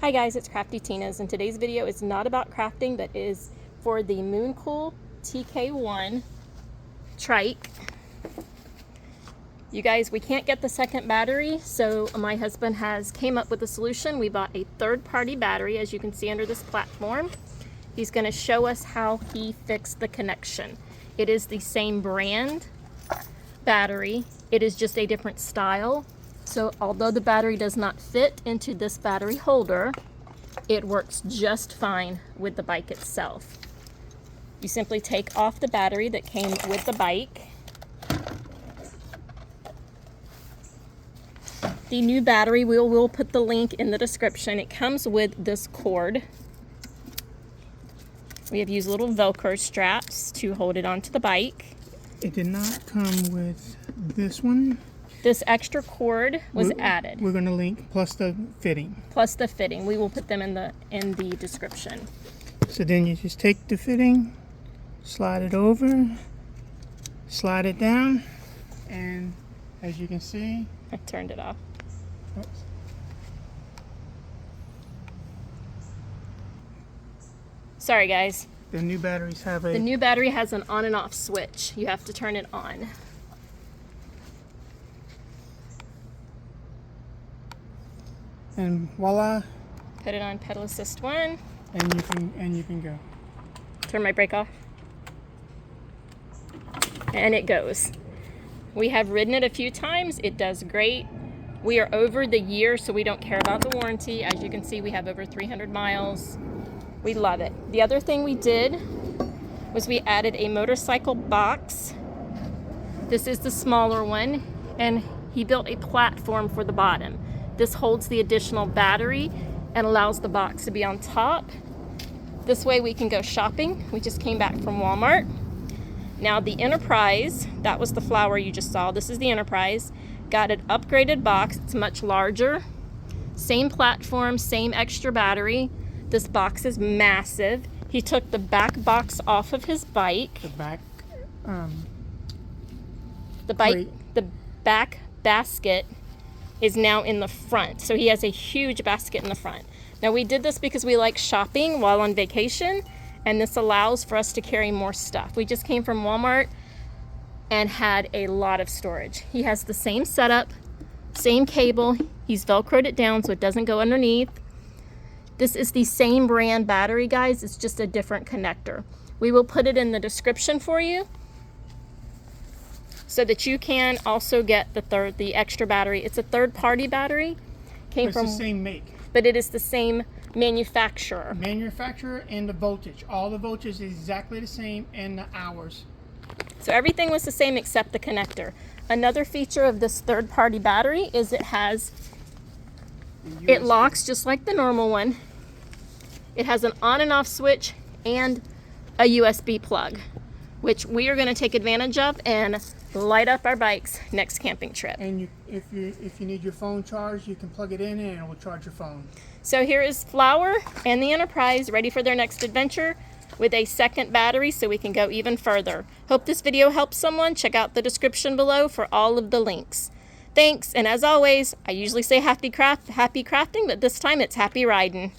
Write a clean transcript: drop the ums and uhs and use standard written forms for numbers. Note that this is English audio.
Hi guys, it's Crafty Tina's, and today's video is not about crafting, but is for the Mooncool TK1 Trike. You guys, we can't get the second battery, so my husband came up with a solution. We bought a third-party battery, as you can see under this platform. He's going to show us how he fixed the connection. It is the same brand battery, it is just a different style. So although the battery does not fit into this battery holder, it works just fine with the bike itself. You simply take off the battery that came with the bike. The new battery, we'll put the link in the description. It comes with this cord. We have used little Velcro straps to hold it onto the bike. It did not come with this one. This extra cord was added. We're going to link plus the fitting. Plus the fitting. We will put them in the description. So then you just take the fitting, slide it over, slide it down, and as you can see, I turned it off. Oops. Sorry guys. The new batteries have The new battery has an on and off switch. You have to turn it on. And voila. Put it on pedal assist 1. And you can go. Turn my brake off. And it goes. We have ridden it a few times. It does great. We are over the year, so we don't care about the warranty. As you can see, we have over 300 miles. We love it. The other thing we did was we added a motorcycle box. This is the smaller one, and he built a platform for the bottom. This holds the additional battery and allows the box to be on top. This way we can go shopping. We just came back from Walmart. Now the Enterprise, that was the flower you just saw. This is the Enterprise. Got an upgraded box. It's much larger. Same platform, same extra battery. This box is massive. He took the back box off of his bike. The back basket is now in the front. So he has a huge basket in the front. Now we did this because we like shopping while on vacation, and this allows for us to carry more stuff. We just came from Walmart and had a lot of storage. He has the same setup, same cable. He's Velcroed it down so it doesn't go underneath. This is the same brand battery, guys. It's just a different connector. We will put it in the description for you so that you can also get the extra battery. It's a third-party battery. It's the same make. But it is the same manufacturer. Manufacturer and the voltage. All the voltage is exactly the same, and the hours. So everything was the same except the connector. Another feature of this third-party battery is it locks just like the normal one. It has an on and off switch and a USB plug, which we are going to take advantage of and light up our bikes next camping trip. And if you need your phone charged, you can plug it in and it will charge your phone. So here is Flower and the Enterprise ready for their next adventure with a second battery so we can go even further. Hope this video helps someone. Check out the description below for all of the links. Thanks, and as always, I usually say happy crafting, but this time it's happy riding.